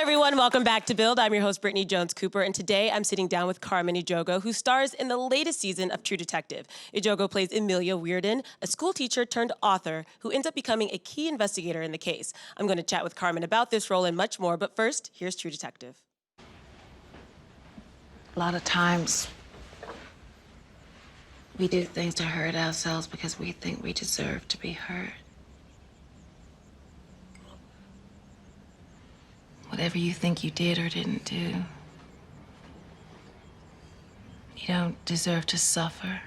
everyone, welcome back to Build. I'm your host, Brittany Jones-Cooper, and today I'm sitting down with Carmen Ejogo, who stars in the latest season of True Detective. Ejogo plays Amelia Reardon, a school teacher turned author who ends up becoming a key investigator in the case. I'm going to chat with Carmen about this role and much more, but first, here's True Detective. A lot of times, we do things to hurt ourselves because we think we deserve to be hurt. Whatever you think you did or didn't do, you don't deserve to suffer.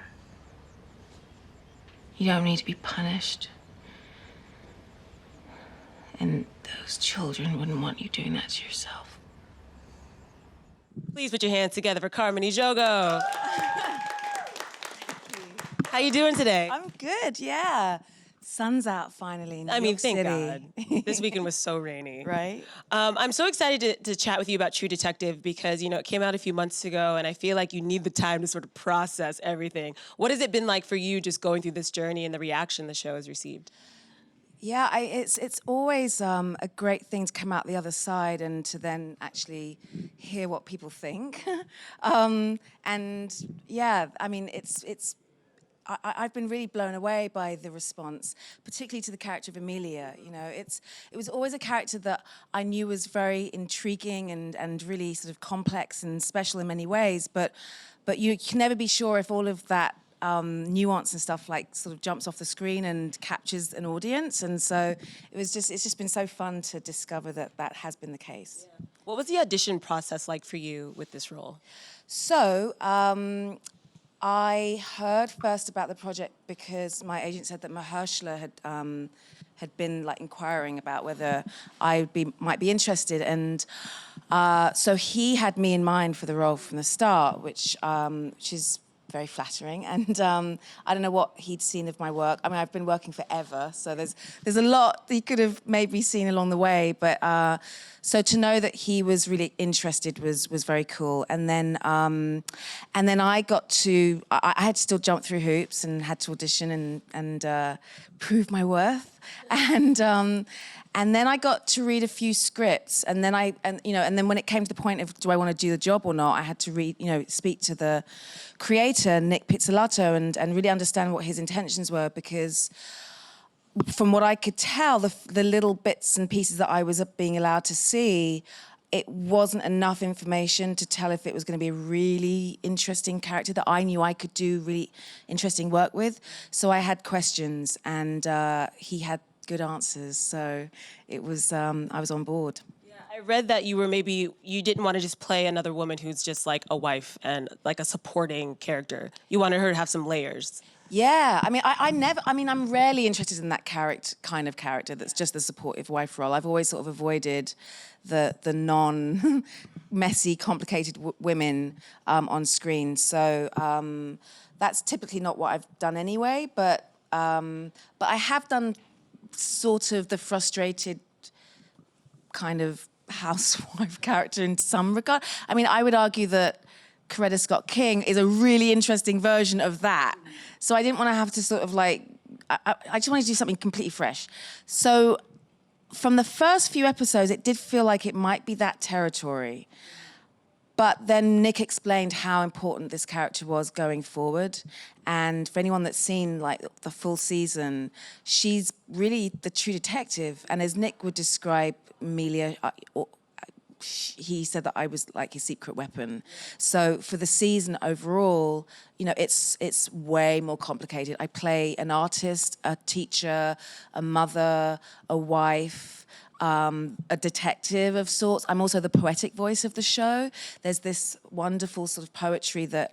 You don't need to be punished. And those children wouldn't want you doing that to yourself. Please put your hands together for Carmen Ejogo. How you doing today? I'm good, yeah. Sun's out finally in New York thank City. God. This weekend was so rainy. Right? I'm so excited to chat with you about True Detective because, you know, it came out a few months ago and I feel like you need the time to sort of process everything. What has it been like for you just going through this journey and the reaction the show has received? Yeah, it's always a great thing to come out the other side and to then actually hear what people think. And yeah, I mean, I've been really blown away by the response, particularly to the character of Amelia. You know, it was always a character that I knew was very intriguing and really sort of complex and special in many ways. But you can never be sure if all of that nuance and stuff like sort of jumps off the screen and captures an audience. And so it's just been so fun to discover that has been the case. Yeah. What was the audition process like for you with this role? So. I heard first about the project because my agent said that Mahershala had been like inquiring about whether I might be interested, and so he had me in mind for the role from the start, which is very flattering. And I don't know what he'd seen of my work. I mean, I've been working forever, so there's a lot he could have maybe seen along the way. But so to know that he was really interested was very cool. And then I got to I had to still jump through hoops and had to audition and prove my worth. And then I got to read a few scripts, and then when it came to the point of do I want to do the job or not, I had to speak to the creator, Nic Pizzolatto, and really understand what his intentions were, because from what I could tell, the little bits and pieces that I was being allowed to see, it wasn't enough information to tell if it was going to be a really interesting character that I knew I could do really interesting work with. So I had questions, and he had good answers, so it was I was on board. Yeah, I read that you didn't want to just play another woman who's just like a wife and like a supporting character. You wanted her to have some layers. Yeah, I mean, I'm rarely interested in that kind of character that's just the supportive wife role. I've always sort of avoided the non-messy, complicated women on screen. So that's typically not what I've done anyway. But I have done sort of the frustrated kind of housewife character in some regard. I mean, I would argue that Coretta Scott King is a really interesting version of that. So I didn't want to have to sort of like, I just wanted to do something completely fresh. So from the first few episodes, it did feel like it might be that territory. But then Nic explained how important this character was going forward. And for anyone that's seen like the full season, she's really the true detective. And as Nic would describe Amelia, he said that I was like his secret weapon. So for the season overall, you know, it's way more complicated. I play an artist, a teacher, a mother, a wife, a detective of sorts. I'm also the poetic voice of the show. There's this wonderful sort of poetry that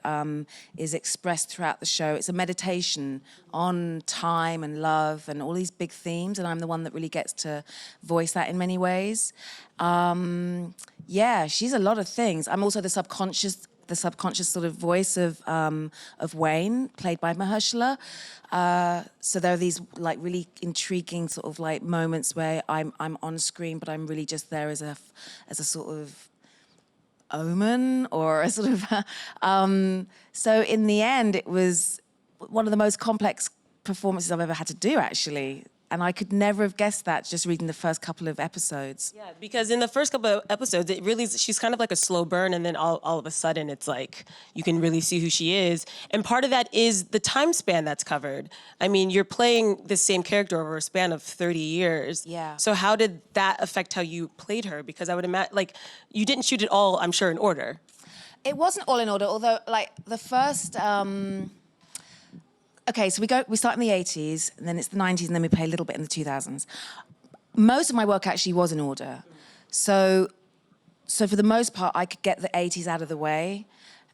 is expressed throughout the show. It's a meditation on time and love and all these big themes, and I'm the one that really gets to voice that in many ways. Yeah, she's a lot of things. I'm also the subconscious sort of voice of Wayne, played by Mahershala. So there are these like really intriguing sort of like moments where I'm on screen, but I'm really just there as a sort of omen or a sort of. So in the end, it was one of the most complex performances I've ever had to do, actually. And I could never have guessed that just reading the first couple of episodes. Yeah, because in the first couple of episodes, it really she's kind of like a slow burn, and then all of a sudden, it's like you can really see who she is. And part of that is the time span that's covered. I mean, you're playing the same character over a span of 30 years. Yeah. So how did that affect how you played her? Because I would imagine, like, you didn't shoot it all, I'm sure, in order. It wasn't all in order, although like the first. Okay, so we start in the 80s, and then it's the 90s, and then we play a little bit in the 2000s. Most of my work actually was in order. So for the most part, I could get the 80s out of the way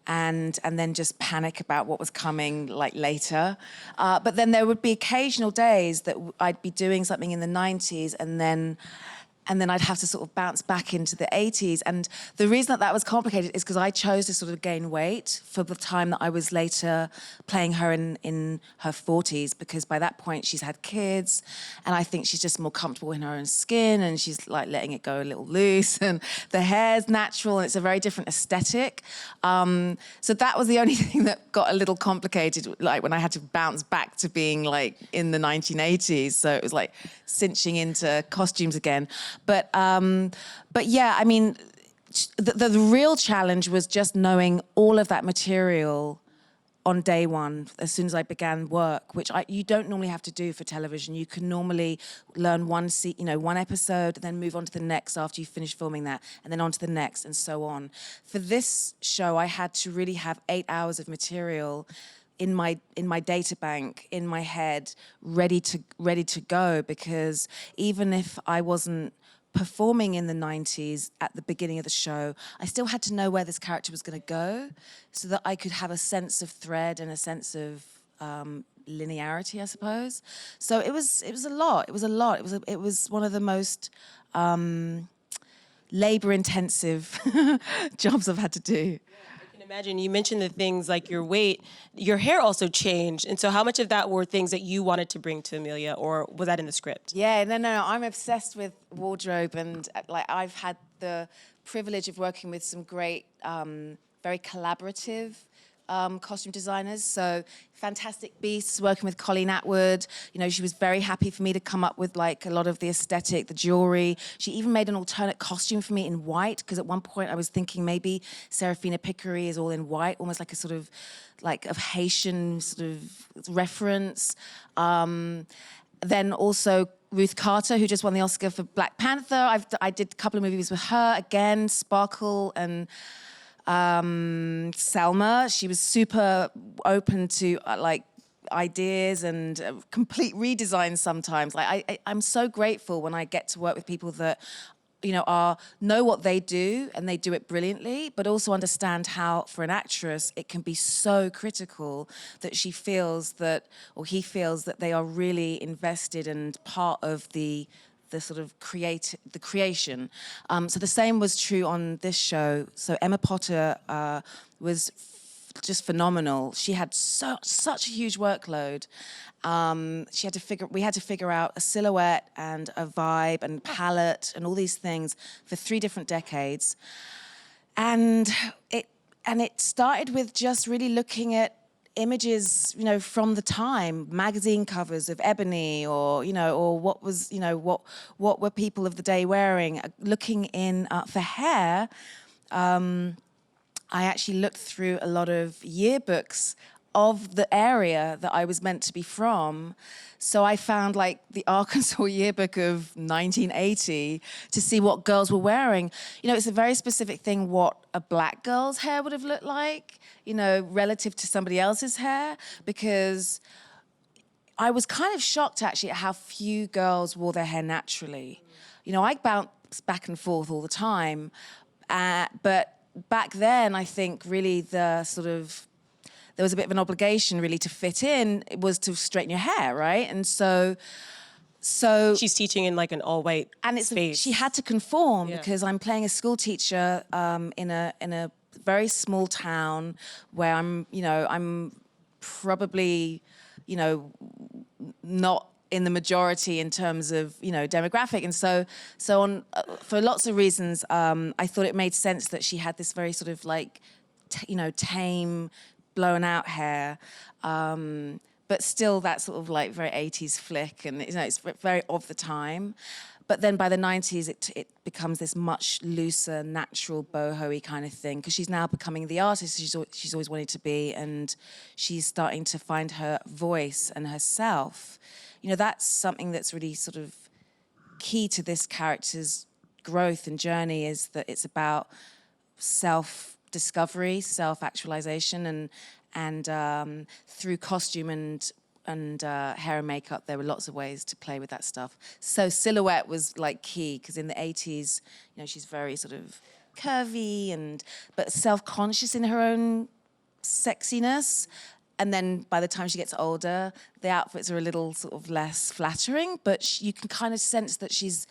and then just panic about what was coming like later. But then there would be occasional days that I'd be doing something in the 90s and then I'd have to sort of bounce back into the 80s. And the reason that was complicated is because I chose to sort of gain weight for the time that I was later playing her in her 40s, because by that point she's had kids, and I think she's just more comfortable in her own skin, and she's like letting it go a little loose, and the hair's natural, and it's a very different aesthetic. So that was the only thing that got a little complicated, like when I had to bounce back to being like in the 1980s. So it was like cinching into costumes again. But yeah, I mean, the real challenge was just knowing all of that material on day one, as soon as I began work, which you don't normally have to do for television. You can normally learn one episode, then move on to the next after you finish filming that, and then on to the next, and so on. For this show, I had to really have 8 hours of material in my data bank, in my head, ready to go, because even if I wasn't performing in the 90s at the beginning of the show, I still had to know where this character was going to go, so that I could have a sense of thread and a sense of linearity, I suppose. So it was a lot. It was one of the most labor-intensive jobs I've had to do. Imagine, you mentioned the things like your weight, your hair also changed. And so how much of that were things that you wanted to bring to Amelia, or was that in the script? Yeah, no, I'm obsessed with wardrobe, and like I've had the privilege of working with some great, very collaborative costume designers. So Fantastic Beasts, working with Colleen Atwood. You know, she was very happy for me to come up with like a lot of the aesthetic, the jewelry. She even made an alternate costume for me in white, because at one point I was thinking maybe Serafina Picquery is all in white, almost like a sort of like of Haitian sort of reference. Then also Ruth Carter, who just won the Oscar for Black Panther. I did a couple of movies with her, again, Sparkle and Selma. She was super open to like ideas and complete redesigns sometimes. Like I'm so grateful when I get to work with people that, you know, know what they do, and they do it brilliantly, but also understand how, for an actress, it can be so critical that she feels that, or he feels that they are really invested and part of the sort of creation. So the same was true on this show. So Emma Potter was just phenomenal. She had such a huge workload. We had to figure out a silhouette and a vibe and palette and all these things for 3 different decades. And it started with just really looking at images, you know, from the time, magazine covers of Ebony, or, you know, or what was, you know, what were people of the day wearing. Looking in for hair, I actually looked through a lot of yearbooks of the area that I was meant to be from. So I found like the Arkansas yearbook of 1980 to see what girls were wearing. You know, it's a very specific thing what a black girl's hair would have looked like, you know, relative to somebody else's hair, because I was kind of shocked actually at how few girls wore their hair naturally. You know, I bounce back and forth all the time, but back then I think really there was a bit of an obligation really to fit in. It was to straighten your hair, right? And so she's teaching in like an all-white space. She had to conform, because I'm playing a school teacher in a very small town where I'm probably, you know, not in the majority in terms of, you know, demographic. And so for lots of reasons, I thought it made sense that she had this very sort of like, tame, blown out hair, but still that sort of like very 80s flick, and it's very of the time. But then by the 90s, it becomes this much looser, natural, boho-y kind of thing, because she's now becoming the artist she's always wanted to be, and she's starting to find her voice and herself. That's something that's really sort of key to this character's growth and journey, is that it's about self-discovery, self-actualization, and through costume and hair and makeup, there were lots of ways to play with that stuff. So silhouette was like key, because in the 80s, she's very sort of curvy but self-conscious in her own sexiness. And then by the time she gets older, the outfits are a little sort of less flattering, but you can kind of sense that she's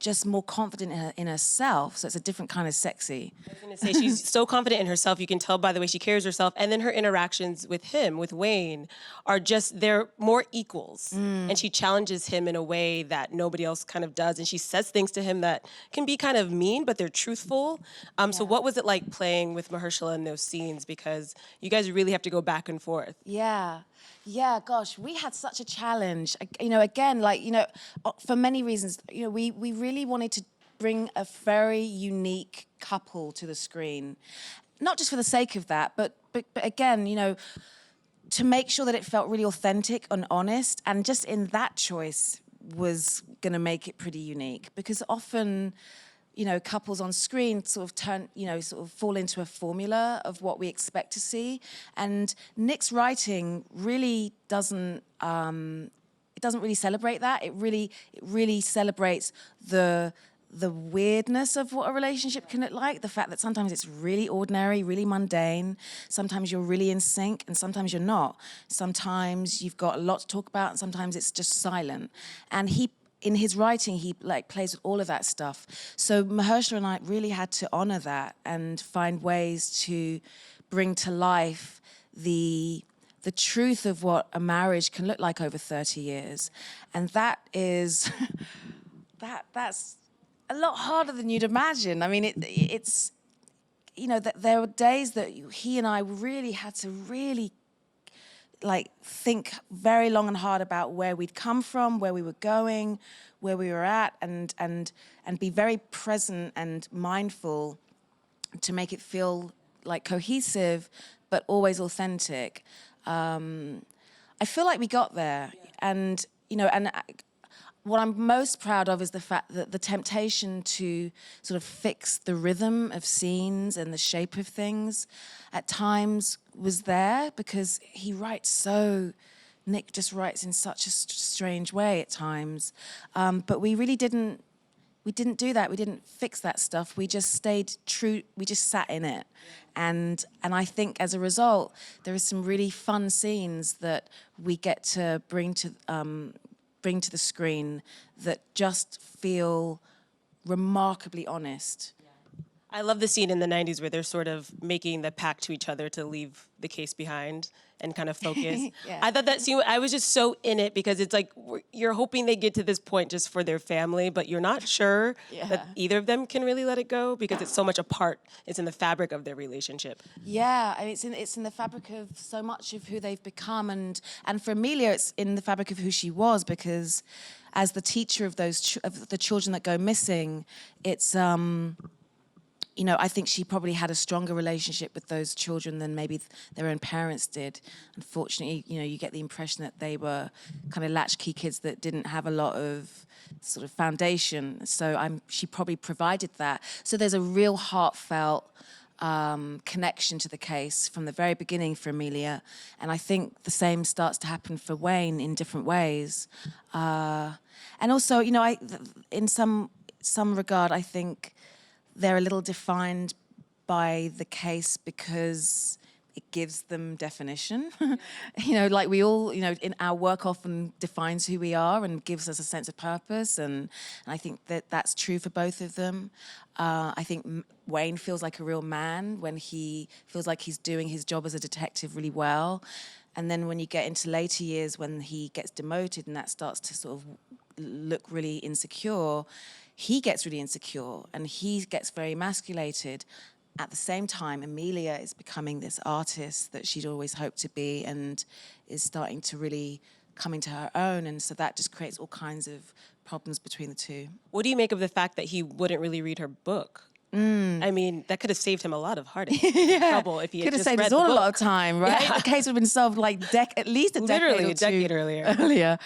just more confident in herself. So it's a different kind of sexy. I was going to say, she's so confident in herself. You can tell by the way she carries herself. And then her interactions with him, with Wayne, are just, they're more equals. And she challenges him in a way that nobody else kind of does. And she says things to him that can be kind of mean, but they're truthful. So what was it like playing with Mahershala in those scenes? Because you guys really have to go back and forth. Yeah, gosh, we had such a challenge. Again, for many reasons, we really wanted to bring a very unique couple to the screen. Not just for the sake of that, but again, to make sure that it felt really authentic and honest. And just in that choice was going to make it pretty unique. Because often, couples on screen sort of fall into a formula of what we expect to see. And Nic's writing really doesn't, it doesn't really celebrate that. It really celebrates the weirdness of what a relationship can look like. The fact that sometimes it's really ordinary, really mundane. Sometimes you're really in sync and sometimes you're not. Sometimes you've got a lot to talk about and sometimes it's just silent. And in his writing, he plays with all of that stuff. So Mahershala and I really had to honor that and find ways to bring to life the truth of what a marriage can look like over 30 years. And that is, that's a lot harder than you'd imagine. I mean, it's there were days that he and I really had to think very long and hard about where we'd come from, where we were going, where we were at, and be very present and mindful to make it feel like cohesive, but always authentic. I feel like we got there, and what I'm most proud of is the fact that the temptation to sort of fix the rhythm of scenes and the shape of things at times was there, because Nic just writes in such a strange way at times. But we really didn't do that. We didn't fix that stuff. We just stayed true. We just sat in it. And I think as a result, there are some really fun scenes that we get to bring to the screen that just feel remarkably honest. I love the scene in the 90s where they're sort of making the pact to each other to leave the case behind and kind of focus. Yeah. I thought that scene, I was just so in it, because it's like you're hoping they get to this point just for their family, but you're not sure that either of them can really let it go, because it's so much a part, it's in the fabric of their relationship. Yeah, I mean, it's in the fabric of so much of who they've become, and for Amelia, it's in the fabric of who she was, because as the teacher of of the children that go missing, it's I think she probably had a stronger relationship with those children than maybe their own parents did. Unfortunately, you get the impression that they were kind of latchkey kids that didn't have a lot of sort of foundation. So she probably provided that. So there's a real heartfelt connection to the case from the very beginning for Amelia. And I think the same starts to happen for Wayne in different ways. And also, in some regard, I think they're a little defined by the case because it gives them definition. Like we all, in our work often defines who we are and gives us a sense of purpose. And I think that that's true for both of them. I think Wayne feels like a real man when he feels like he's doing his job as a detective really well. And then when you get into later years, when he gets demoted and that starts to sort of look really insecure, he gets really insecure and he gets very emasculated. at the same time, Amelia is becoming this artist that she'd always hoped to be and is starting to really come into her own. And so that just creates all kinds of problems between the two. What do you make of the fact that he wouldn't really read her book? I mean, that could have saved him a lot of heartache, trouble if he had Could have just saved read us the all a book. lot of time, right? Yeah. The case would have been solved like at least a decade Literally or a two decade earlier.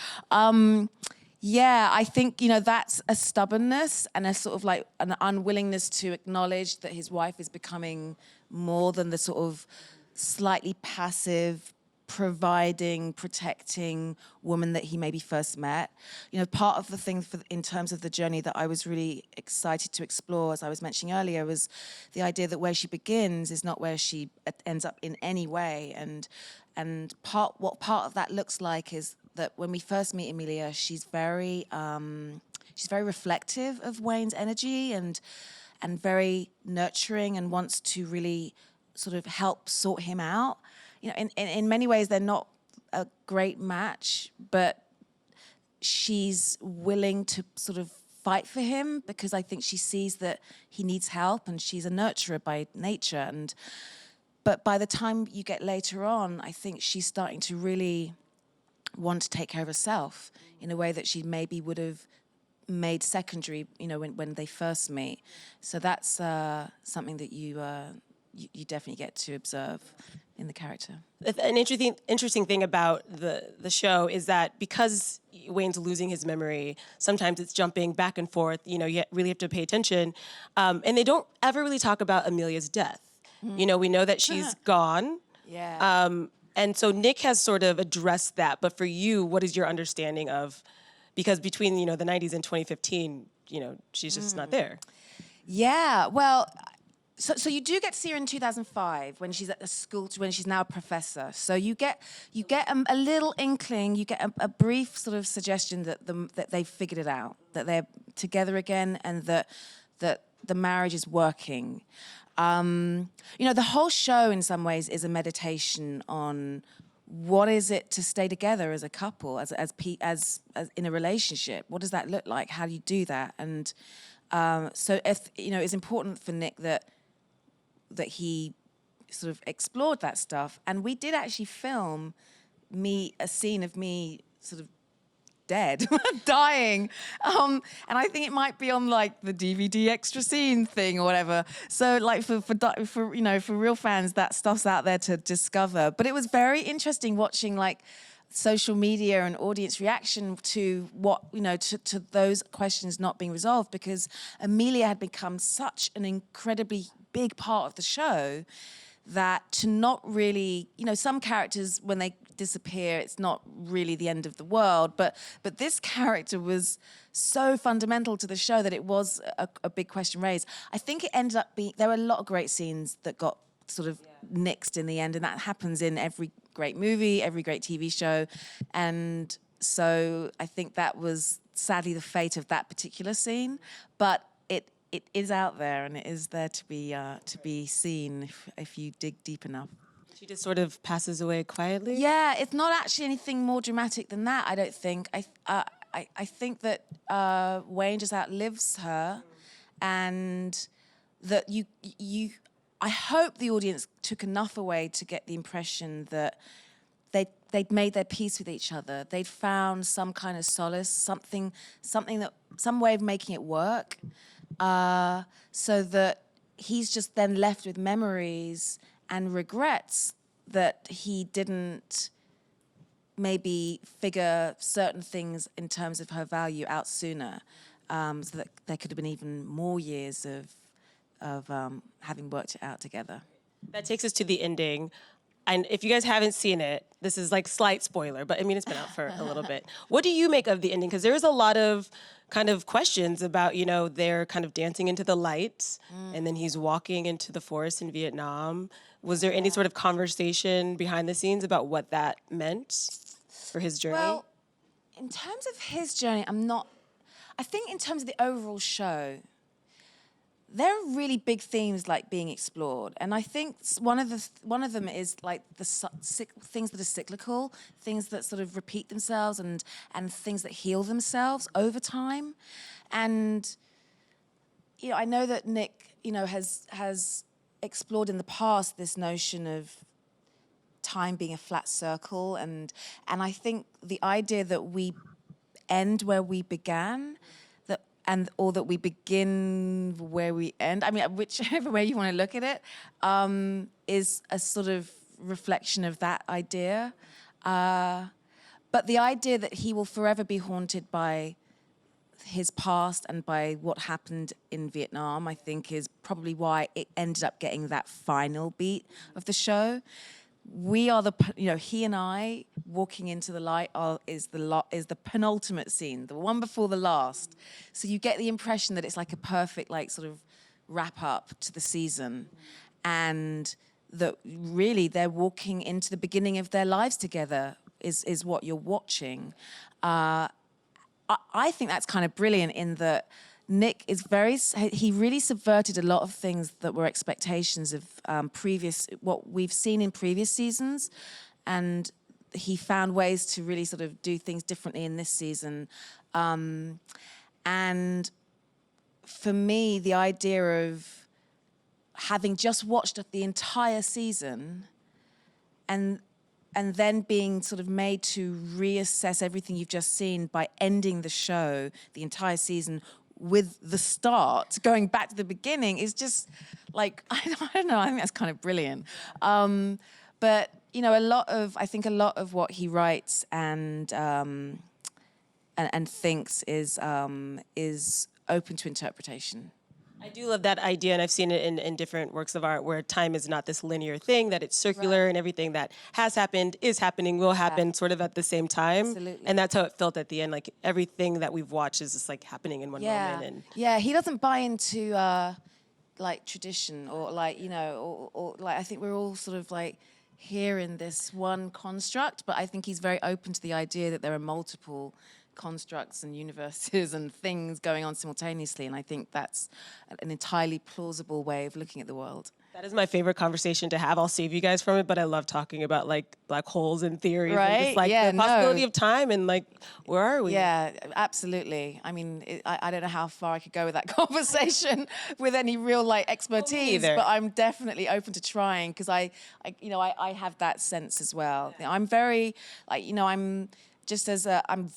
Yeah, I think, you know, that's a stubbornness and a sort of like an unwillingness to acknowledge that his wife is becoming more than the sort of slightly passive, providing, protecting woman that he maybe first met. You know, part of the thing in terms of the journey that I was really excited to explore, as I was mentioning earlier, was the idea that where she begins is not where she ends up in any way. And what part of that looks like is that when we first meet Amelia, she's very reflective of Wayne's energy and very nurturing and wants to really sort of help sort him out. You know, in many ways, they're not a great match, but she's willing to sort of fight for him because I think she sees that he needs help and she's a nurturer by nature. But by the time you get later on, I think she's starting to really want to take care of herself in a way that she maybe would have made secondary, you know, when they first meet. So that's something that you definitely get to observe in the character. An interesting thing about the show is that because Wayne's losing his memory, sometimes it's jumping back and forth. You know, you really have to pay attention. And they don't ever really talk about Amelia's death. You know, we know that she's gone. Yeah. And so Nic has sort of addressed that. But for you, what is your understanding of, because between, you know, the 90s and 2015, you know, she's just not there. Yeah, well, so you do get to see her in 2005 when she's at the school, when she's now a professor. So you get a little inkling, you get a brief sort of suggestion that they've figured it out, that they're together again, and that the marriage is working. You know, the whole show in some ways is a meditation on what is it to stay together as a couple, as in a relationship. What does that look like? How do you do that? And so, if you know, it's important for Nic that he sort of explored that stuff. And we did actually film a scene of me sort of dead, dying. And I think it might be on like the DVD extra scene thing or whatever. So like for you know, for real fans, that stuff's out there to discover. But it was very interesting watching like social media and audience reaction to what, you know, to those questions not being resolved, because Amelia had become such an incredibly big part of the show that to not really, you know, some characters when they disappear, it's not really the end of the world, but this character was so fundamental to the show that it was a big question raised. I think it ended up being, there were a lot of great scenes that got sort of nixed in the end, and that happens in every great movie, every great TV show. And so I think that was sadly the fate of that particular scene, but it is out there and it is there to be seen if you dig deep enough. She just sort of passes away quietly? Yeah, it's not actually anything more dramatic than that, I don't think. I think that Wayne just outlives her, and that I hope the audience took enough away to get the impression that they'd made their peace with each other. They'd found some kind of solace, some way of making it work, so that he's just then left with memories and regrets that he didn't maybe figure certain things in terms of her value out sooner, so that there could have been even more years of having worked it out together. That takes us to the ending. And if you guys haven't seen it, this is like slight spoiler, but I mean, it's been out for a little bit. What do you make of the ending? Because there's a lot of kind of questions about, you know, they're kind of dancing into the lights and then he's walking into the forest in Vietnam. Was there any sort of conversation behind the scenes about what that meant for his journey? Well, in terms of his journey, I think in terms of the overall show, there are really big themes like being explored, and I think one of them is like the things that are cyclical, things that sort of repeat themselves, and things that heal themselves over time. And you know, I know that Nic, you know, has explored in the past this notion of time being a flat circle, and I think the idea that we end where we began, or that we begin where we end. I mean, whichever way you want to look at it, is a sort of reflection of that idea. But the idea that he will forever be haunted by his past and by what happened in Vietnam, I think, is probably why it ended up getting that final beat of the show. We are he and I walking into the light is the penultimate scene, the one before the last. So you get the impression that it's like a perfect, like, sort of wrap up to the season, and that really they're walking into the beginning of their lives together is what you're watching. I think that's kind of brilliant in that Nic is he really subverted a lot of things that were expectations of what we've seen in previous seasons. And he found ways to really sort of do things differently in this season. And for me, the idea of having just watched the entire season and then being sort of made to reassess everything you've just seen by ending the show, the entire season, with the start, going back to the beginning, is just like, I don't know, I think that's kind of brilliant. But, a lot of what he writes and thinks is open to interpretation. I do love that idea, and I've seen it in different works of art where time is not this linear thing, that it's circular, Right. and everything that has happened, is happening, will happen sort of at the same time. Absolutely. And that's how it felt at the end. Like everything that we've watched is just like happening in one moment. And Yeah, he doesn't buy into like tradition or like, or like, I think we're all sort of like here in this one construct, but I think he's very open to the idea that there are multiple constructs and universes and things going on simultaneously, and I think that's an entirely plausible way of looking at the world. that is my favorite conversation to have. I'll save you guys from it, but I love talking about like black holes and theories and Right? just like Yeah, the possibility no. of time and like where are we? Yeah, absolutely. I mean, I don't know how far I could go with that conversation with any real like expertise, either. but I'm definitely open to trying because I have that sense as well. I'm very like, I'm just as I'm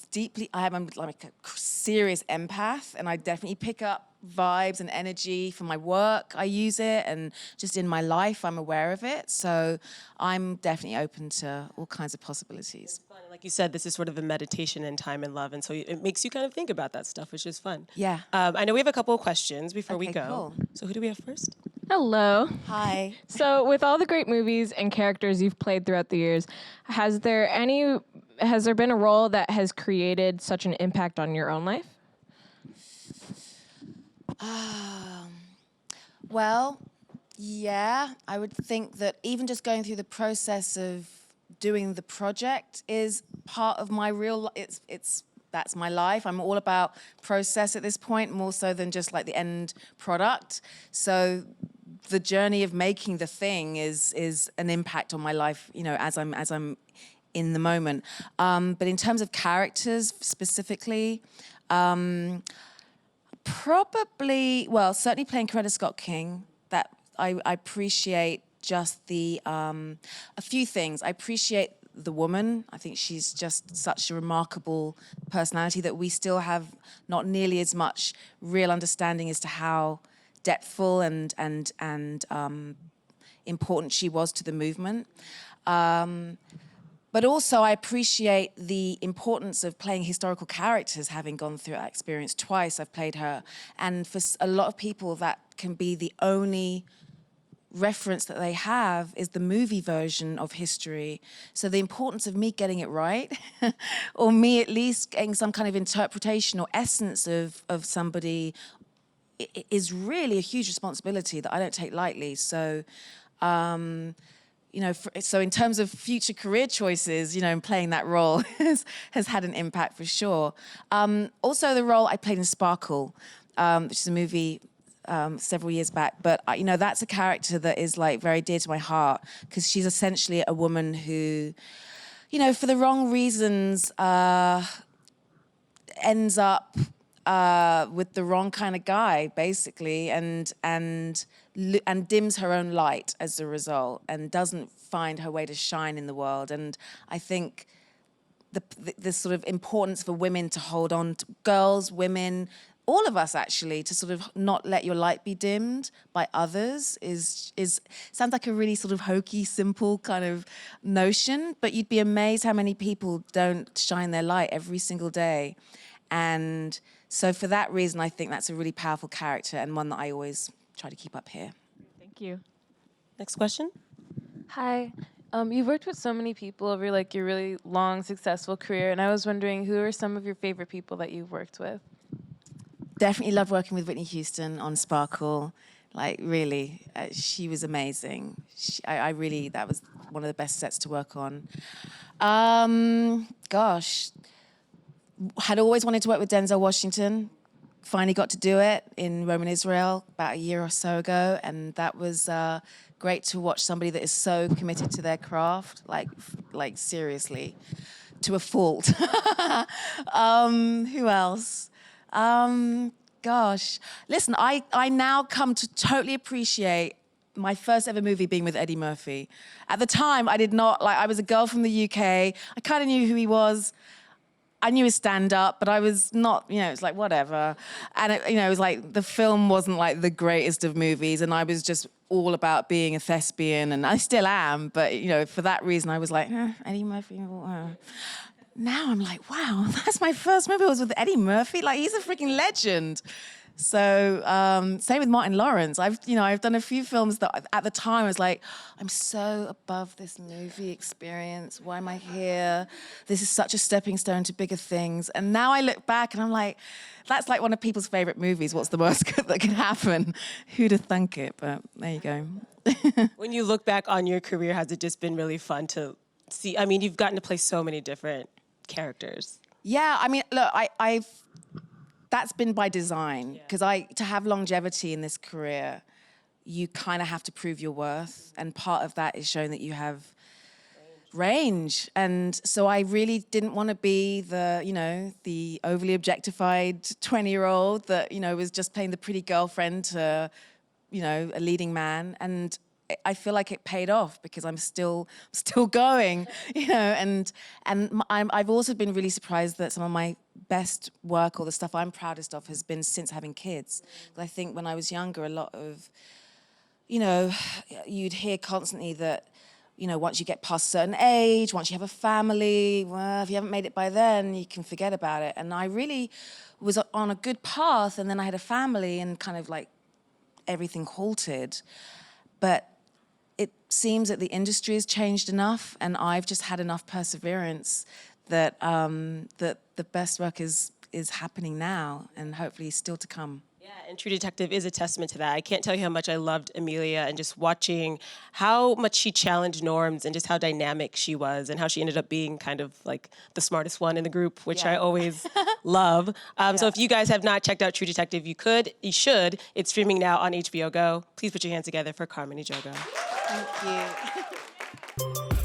like a serious empath, and I definitely pick up vibes and energy from my work. I use it, and just in my life, I'm aware of it. So I'm definitely open to all kinds of possibilities. Fun. Like you said, this is sort of a meditation in time and love, and so it makes you kind of think about that stuff, which is fun. Yeah. I know we have a couple of questions before we Okay, go. cool. So who do we have first? Hello. Hi. So, with all the great movies and characters you've played throughout the years, has there been a role that has created such an impact on your own life? Well, yeah, I would think that even just going through the process of doing the project is part of my real. That's my life. I'm all about process at this point, more so than just like the end product. So the journey of making the thing is an impact on my life, as I'm in the moment. But in terms of characters specifically, probably, well, certainly playing Coretta Scott King, that I appreciate just a few things. I appreciate the woman. I think she's just such a remarkable personality that we still have not nearly as much real understanding as to how depthful and important she was to the movement. But also I appreciate the importance of playing historical characters, having gone through that experience twice. I've played her. And for a lot of people, that can be the only reference that they have is the movie version of history. So the importance of me getting it right, or me at least getting some kind of interpretation or essence of somebody, is really a huge responsibility that I don't take lightly. So, so in terms of future career choices, and playing that role has had an impact for sure. Also the role I played in Sparkle, which is a movie several years back, but that's a character that is like very dear to my heart because she's essentially a woman who, for the wrong reasons, ends up with the wrong kind of guy, basically, and and dims her own light as a result and doesn't find her way to shine in the world. And I think the sort of importance for women to hold on to, girls, women, all of us actually, to sort of not let your light be dimmed by others is sounds like a really sort of hokey, simple kind of notion, but you'd be amazed how many people don't shine their light every single day. And so for that reason, I think that's a really powerful character and one that I always try to keep up here. Thank you. Next question. Hi. You've worked with so many people over like your really long, successful career, and I was wondering who are some of your favorite people that you've worked with? Definitely love working with Whitney Houston on Sparkle. Like really, she was amazing. I really, that was one of the best sets to work on. Gosh, had always wanted to work with Denzel Washington. Finally got to do it in Rome and Israel about a year or so ago, and that was great to watch somebody that is so committed to their craft, like seriously, to a fault. Who else? Gosh, listen, I now come to totally appreciate my first ever movie being with Eddie Murphy. At the time, I did not, I was a girl from the UK. I kind of knew who he was. I knew his stand-up, but I was not, it was like, whatever. And, it was like, the film wasn't like the greatest of movies, and I was just all about being a thespian, and I still am, but, for that reason, I was like, Eddie Murphy. Now I'm like, wow, that's my first movie was with Eddie Murphy. Like, he's a freaking legend. So, same with Martin Lawrence. I've done a few films that at the time I was like, I'm so above this movie experience. Why am I here? This is such a stepping stone to bigger things. And now I look back and I'm like, that's like one of people's favorite movies. What's the worst that could happen? Who'd have thunk it? But there you go. When you look back on your career, has it just been really fun to see? I mean, you've gotten to play so many different characters. Yeah, I mean, look, that's been by design, because to have longevity in this career, you kind of have to prove your worth, and part of that is showing that you have range. And so I really didn't want to be the overly objectified 20-year-old that, was just playing the pretty girlfriend to, a leading man. And I feel like it paid off because I'm still going, and I've also been really surprised that some of my best work or the stuff I'm proudest of has been since having kids. I think when I was younger, a lot of, you'd hear constantly that, once you get past a certain age, once you have a family, well, if you haven't made it by then, you can forget about it. And I really was on a good path, and then I had a family and kind of like everything halted. But it seems that the industry has changed enough, and I've just had enough perseverance that that the best work is happening now, and hopefully still to come. Yeah, and True Detective is a testament to that. I can't tell you how much I loved Amelia, and just watching how much she challenged norms and just how dynamic she was, and how she ended up being kind of like the smartest one in the group, which I always love. So if you guys have not checked out True Detective, you should. It's streaming now on HBO Go. Please put your hands together for Carmen Ejogo. Thank you.